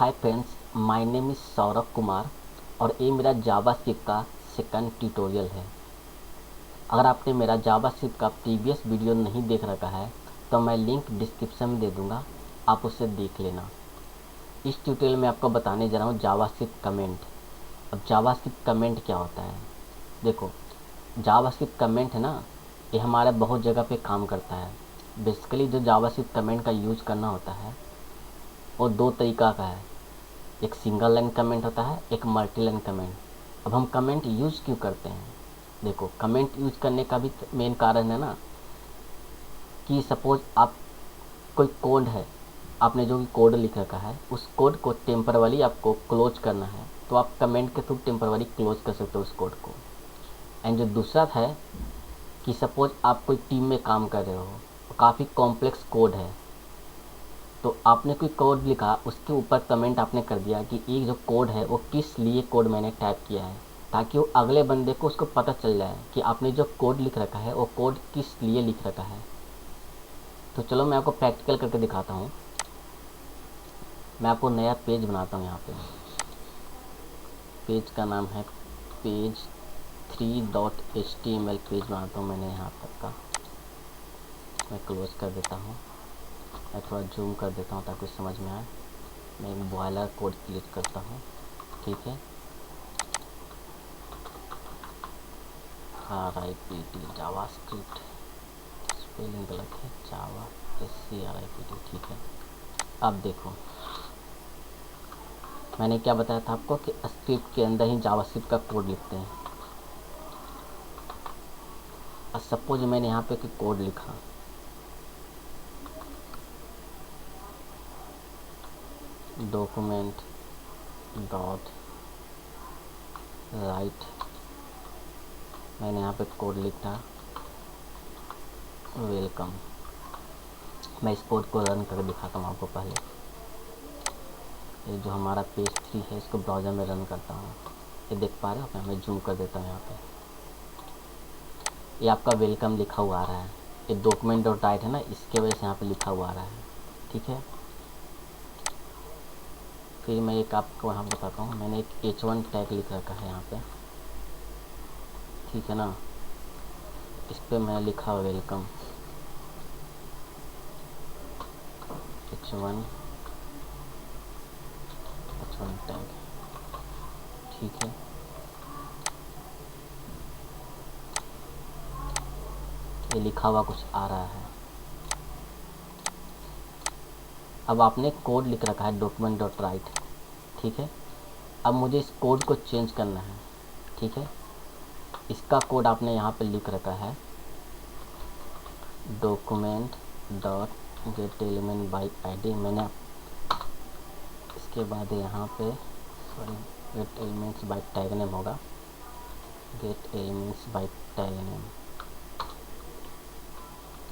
Hi friends, my name is Saurabh Kumar और ये मेरा जावास्क्रिप्ट का सेकंड ट्यूटोरियल है। अगर आपने मेरा जावास्क्रिप्ट का प्रीवियस वीडियो नहीं देख रखा है तो मैं लिंक डिस्क्रिप्शन में दे दूँगा, आप उसे देख लेना। इस ट्यूटोरियल में आपको बताने जा रहा हूँ जावास्क्रिप्ट कमेंट। अब जावास्क्रिप्ट कमेंट क्या होता है? देखो, जावास्क्रिप्ट कमेंट है ना, ये हमारा बहुत जगह पे काम करता है। बेसिकली जो जावास्क्रिप्ट कमेंट का यूज़ करना होता है वो दो तरीका का है। एक सिंगल लाइन कमेंट होता है, एक मल्टी लाइन कमेंट। अब हम कमेंट यूज़ क्यों करते हैं? देखो, कमेंट यूज़ करने का भी मेन कारण है ना कि सपोज़ आप कोई कोड है, आपने जो भी कोड लिख रखा है उस कोड को टेम्परवरी आपको क्लोज करना है, तो आप कमेंट के थ्रू टेम्परवरी क्लोज कर सकते हो उस कोड को। एंड जो दूसरा है कि सपोज़ आप कोई टीम में काम कर रहे हो, काफ़ी कॉम्प्लेक्स कोड है, तो आपने कोई कोड लिखा, उसके ऊपर कमेंट आपने कर दिया कि ये जो कोड है वो किस लिए कोड मैंने टाइप किया है, ताकि वो अगले बंदे को उसको पता चल जाए कि आपने जो कोड लिख रखा है वो कोड किस लिए लिख रखा है। तो चलो मैं आपको प्रैक्टिकल करके दिखाता हूँ। मैं आपको नया पेज बनाता हूँ। यहाँ पे पेज का नाम है पेज 3.html पेज बनाता हूँ मैंने यहाँ तक का। मैं क्लोज कर देता हूँ, मैं थोड़ा जूम कर देता हूँ ताकि समझ में आए। मैं एक बॉयलर कोड क्लिक करता हूँ, ठीक है। RIPT जावास्क्रिप्ट, स्पेलिंग गलत है, जावा SCRIPT, ठीक है। अब देखो, मैंने क्या बताया था आपको कि स्क्रिप्ट के अंदर ही जावास्क्रिप्ट का कोड लिखते हैं। अब सपोज मैंने यहाँ पे कोड लिखा, डॉक्यूमेंट डॉट राइट, मैंने यहाँ पे कोड लिखा वेलकम। मैं इस कोड को रन करके दिखाता हूँ आपको। पहले ये जो हमारा पेज 3 है इसको ब्राउज़र में रन करता हूँ। ये देख पा रहे हो? मैं जूम कर देता हूँ। यहाँ पे ये आपका वेलकम लिखा हुआ आ रहा है। ये डॉक्यूमेंट डॉट राइट है ना, इसके वजह से यहाँ पे लिखा हुआ आ रहा है, ठीक है। फिर मैं एक आपको यहाँ बताता हूँ, मैंने एक H1 टैग लिख रखा है यहाँ पे, ठीक है ना। इस पर मैं लिखा वेलकम H1 टैग, ठीक है। ये लिखा हुआ कुछ आ रहा है। अब आपने कोड लिख रखा है डॉक्यूमेंट डॉट राइट, ठीक है। अब मुझे इस कोड को चेंज करना है, ठीक है। इसका कोड आपने यहाँ पे लिख रखा है document dot get element by ID। मैंने इसके बाद यहाँ पे get elements by tag name होगा, get elements by tag name.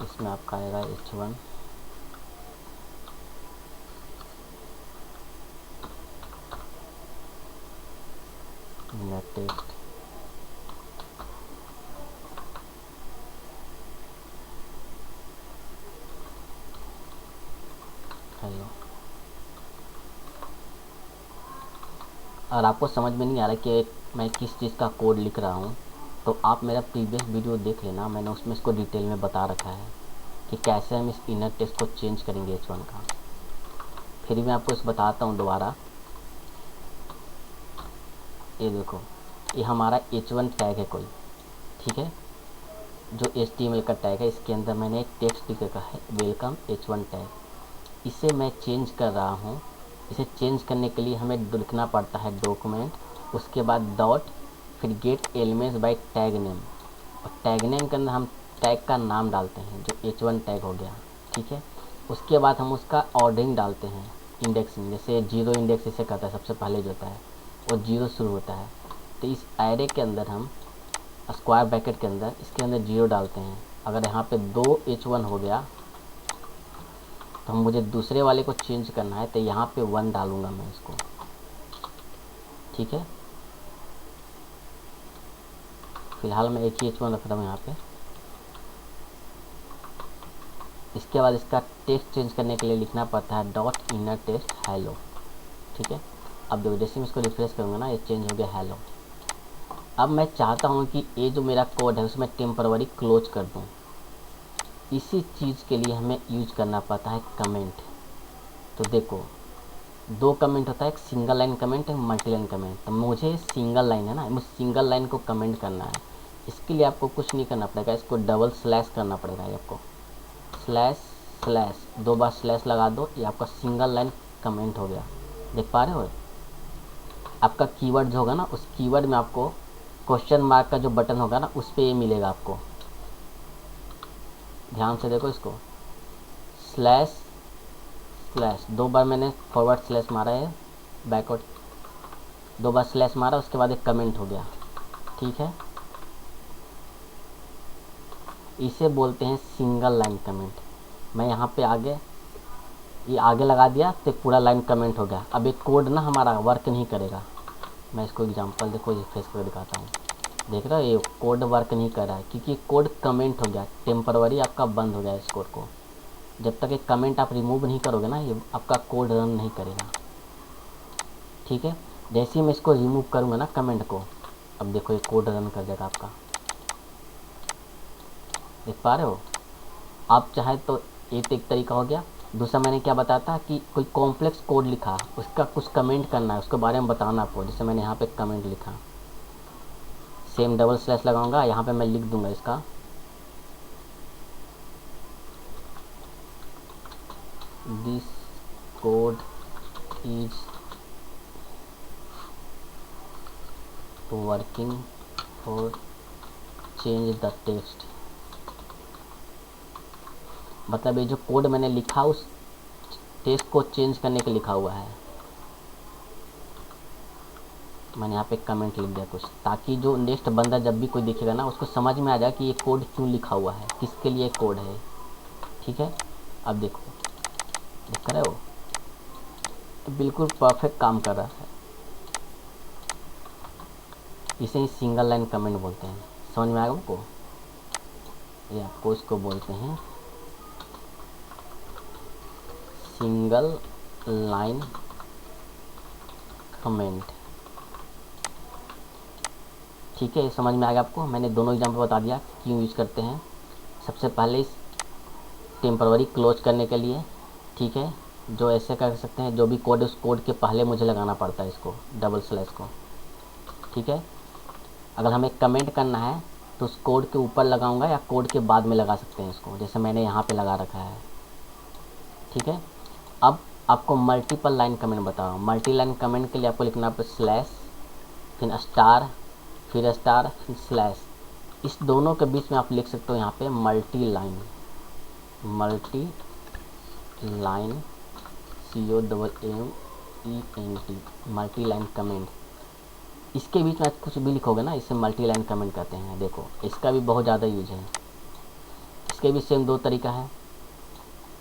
इसमें आपका आएगा H1 टेक्स्ट, हेलो। अगर आपको समझ में नहीं आ रहा कि मैं किस चीज़ का कोड लिख रहा हूँ तो आप मेरा प्रीवियस वीडियो देख लेना, मैंने उसमें इसको डिटेल में बता रखा है कि कैसे हम इस इनर टेक्स्ट को चेंज करेंगे H1 का। फिर मैं आपको इसको बताता हूँ दोबारा। ये देखो, ये हमारा H1 टैग है कोई, ठीक है, जो HTML का टैग है। इसके अंदर मैंने एक टेक्स्ट लिख रखा है वेलकम H1 टैग। इसे मैं चेंज कर रहा हूँ। इसे चेंज करने के लिए हमें लिखना पड़ता है डॉक्यूमेंट, उसके बाद डॉट, फिर gate elements bye tag name, और टैग नेम के अंदर हम टैग का नाम डालते हैं जो H1 टैग हो गया, ठीक है। उसके बाद हम उसका ऑर्डरिंग डालते हैं, इंडेक्सिंग। जैसे 0 इंडेक्स इसे कहता है, सबसे पहले जो होता है वो 0 शुरू होता है। तो इस एरे के अंदर हम स्क्वायर ब्रैकेट के अंदर इसके अंदर 0 डालते हैं। अगर यहाँ पे 2 H1 हो गया तो मुझे दूसरे वाले को चेंज करना है, तो यहाँ पे 1 डालूंगा मैं इसको, ठीक है। फिलहाल मैं एक ही H1 रख रहा हूँ यहाँ पे। इसके बाद इसका टेक्स्ट चेंज करने के लिए लिखना पड़ता है डॉट इनर टेक्स्ट हेलो, ठीक है। अब देखो जैसे मैं इसको रिफ्रेश करूँगा ना, ये चेंज हो गया हेलो। अब मैं चाहता हूँ कि ये जो मेरा कोड है उसमें टेम्पररी क्लोज कर दूँ। इसी चीज़ के लिए हमें यूज करना पड़ता है कमेंट। तो देखो दो कमेंट होता है, एक सिंगल लाइन कमेंट, एक मल्टी लाइन कमेंट। तो मुझे सिंगल लाइन है ना, मुझे सिंगल लाइन को कमेंट करना है। इसके लिए आपको कुछ नहीं करना पड़ेगा, इसको डबल स्लैश करना पड़ेगा। ये आपको स्लैश स्लैश 2 बार स्लैश लगा दो, ये आपका सिंगल लाइन कमेंट हो गया। देख पा रहे हो? आपका कीवर्ड जो होगा ना, उस कीवर्ड में आपको क्वेश्चन मार्क का जो बटन होगा ना, उस पर ये मिलेगा आपको। ध्यान से देखो इसको, स्लैश स्लैश 2 बार मैंने फॉरवर्ड स्लैश मारा है, बैकवर्ड 2 बार स्लैश मारा, उसके बाद एक कमेंट हो गया। ठीक है, इसे बोलते हैं सिंगल लाइन कमेंट। मैं यहाँ पे आगे ये आगे लगा दिया तो एक पूरा लाइन कमेंट हो गया। अब एक कोड ना हमारा वर्क नहीं करेगा। मैं इसको एग्जांपल देखो रिफ्रेश कर दिखाता हूँ। देख रहे हो ये कोड वर्क नहीं कर रहा है क्योंकि कोड कमेंट हो गया, टेम्पररी आपका बंद हो गया इस कोड को। जब तक एक कमेंट आप रिमूव नहीं करोगे ना, ये आपका कोड रन नहीं करेगा। ठीक है, जैसे ही मैं इसको रिमूव करूँगा ना कमेंट को, अब देखो ये कोड रन कर देगा आपका। देख पा रहे हो? आप चाहे तो ये तो एक तरीका हो गया। दूसरा मैंने क्या बताया था कि कोई कॉम्प्लेक्स कोड लिखा, उसका कुछ कमेंट करना है, उसके बारे में बताना आपको। जैसे मैंने यहाँ पे कमेंट लिखा, सेम डबल स्लैश लगाऊंगा, यहाँ पे मैं लिख दूंगा इसका this code is working for change the text. मतलब ये जो कोड मैंने लिखा उस टेक्स्ट को चेंज करने के लिखा हुआ है। मैंने यहाँ पे कमेंट लिख दिया कुछ, ताकि जो नेक्स्ट बंदा जब भी कोई देखेगा ना, उसको समझ में आ जाए कि ये कोड क्यों लिखा हुआ है, किसके लिए कोड है। ठीक है, अब देखो देख रहे हो, तो बिल्कुल परफेक्ट काम कर रहा है। इसे ही सिंगल लाइन कमेंट बोलते हैं। समझ में आया आपको? ये आपको इसको बोलते हैं सिंगल लाइन कमेंट। ठीक है, समझ में आ गया आपको? मैंने दोनों एग्जाम्पल बता दिया क्यों यूज करते हैं। सबसे पहले इस टेम्पररी क्लोज करने के लिए, ठीक है, जो ऐसे कर सकते हैं, जो भी कोड उस कोड के पहले मुझे लगाना पड़ता है इसको डबल स्लैश को। ठीक है, अगर हमें कमेंट करना है तो उस कोड के ऊपर लगाऊंगा या कोड के बाद में लगा सकते हैं इसको, जैसे मैंने यहाँ पे लगा रखा है। ठीक है, अब आपको मल्टीपल लाइन कमेंट बताओ। मल्टी लाइन कमेंट के लिए आपको लिखना है स्लैश, फिर स्टार, फिर स्टार, फिर स्लैश। इस दोनों के बीच में आप लिख सकते हो यहाँ पे multi line, multi line COMMENT, multi line comment. इसके बीच में आप कुछ भी लिखोगे ना, इसे मल्टी लाइन कमेंट कहते हैं। देखो इसका भी बहुत ज़्यादा यूज है। इसके भी सेम 2 तरीका है,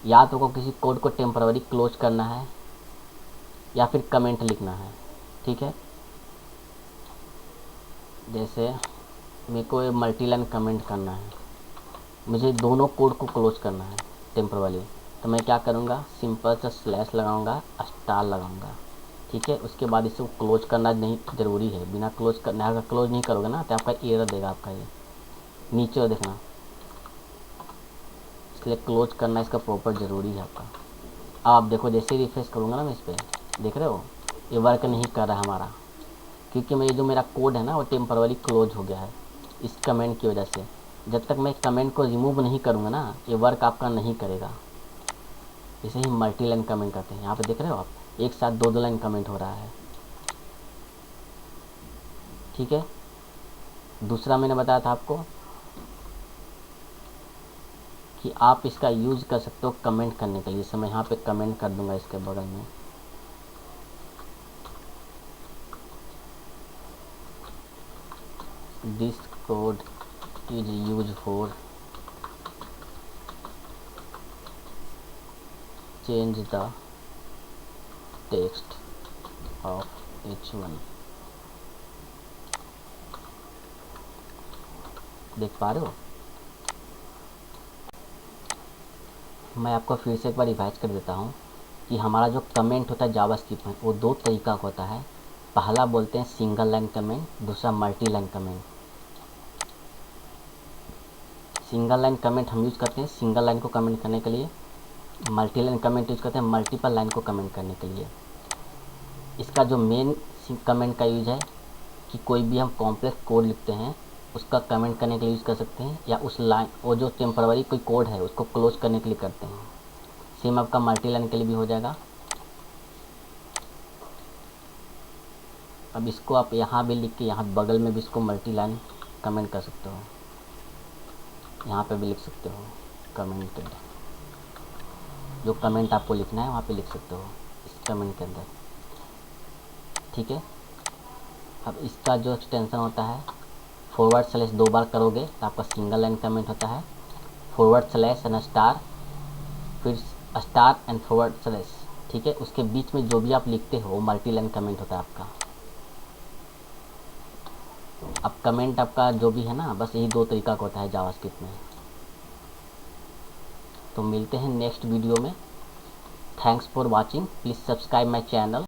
या तो को किसी कोड को टेम्पररी क्लोज करना है या फिर कमेंट लिखना है। ठीक है, जैसे मेरे को मल्टी लाइन कमेंट करना है, मुझे दोनों कोड को क्लोज करना है टेम्पररी, तो मैं क्या करूँगा, सिंपल सा स्लैश लगाऊंगा, स्टार लगाऊंगा। ठीक है, उसके बाद इसे क्लोज करना नहीं ज़रूरी है। बिना क्लोज करना, अगर क्लोज नहीं करोगे ना तो आपका एरर देगा आपका। ये नीचे देखना, इसलिए क्लोज करना इसका प्रॉपर ज़रूरी है आपका। अब आप देखो जैसे ही रिफ्रेश करूँगा ना मैं इस पर, देख रहे हो ये वर्क नहीं कर रहा है हमारा, क्योंकि मैं जो मेरा कोड है ना वो टेम्पररी क्लोज हो गया है इस कमेंट की वजह से। जब तक मैं कमेंट को रिमूव नहीं करूँगा ना, ये वर्क आपका नहीं करेगा। इसे ही मल्टी लाइन कमेंट करते हैं। यहाँ पे देख रहे हो आप, एक साथ 2 लाइन कमेंट हो रहा है। ठीक है, दूसरा मैंने बताया था आपको कि आप इसका यूज़ कर सकते हो कमेंट करने के लिए। जैसे मैं यहाँ पे कमेंट कर दूंगा इसके बगल में, this code is use for change the text of H1। देख पा रहे हो? मैं आपको फिर से एक बार रिवाइज कर देता हूँ। कि हमारा जो कमेंट होता है जावास्क्रिप्ट में वो दो तरीका का होता है। पहला बोलते हैं सिंगल लाइन कमेंट, दूसरा multi line comment. Single line comment हम यूज़ करते हैं सिंगल लाइन को कमेंट करने के लिए, मल्टी लाइन कमेंट यूज़ करते हैं मल्टीपल लाइन को कमेंट करने के लिए। इसका जो मेन कमेंट का यूज है कि कोई भी हम कॉम्प्लेक्स कोड लिखते हैं उसका कमेंट करने के लिए यूज़ कर सकते हैं, या उस लाइन वो जो टेम्पररी कोई कोड है उसको क्लोज करने के लिए करते हैं। सेम आपका मल्टी लाइन के लिए भी हो जाएगा। अब इसको आप यहाँ भी लिख के यहाँ बगल में भी इसको मल्टी लाइन कमेंट कर सकते हो, यहाँ पे भी लिख सकते हो कमेंटेड। जो कमेंट आपको लिखना है वहाँ पे लिख सकते हो इस कमेंट के अंदर, ठीक है। अब इसका जो एक्सटेंशन होता है फॉरवर्ड स्लैश 2 बार करोगे तो आपका सिंगल लाइन कमेंट होता है, फॉरवर्ड स्लैश एंड स्टार, फिर स्टार एंड फॉरवर्ड स्लैश, ठीक है। उसके बीच में जो भी आप लिखते हो वो मल्टी लाइन कमेंट होता है आपका। अब कमेंट आपका जो भी है ना, बस यही दो तरीका का होता है जावास्क्रिप्ट में। तो मिलते हैं नेक्स्ट वीडियो में। Thanks for watching, please subscribe my channel.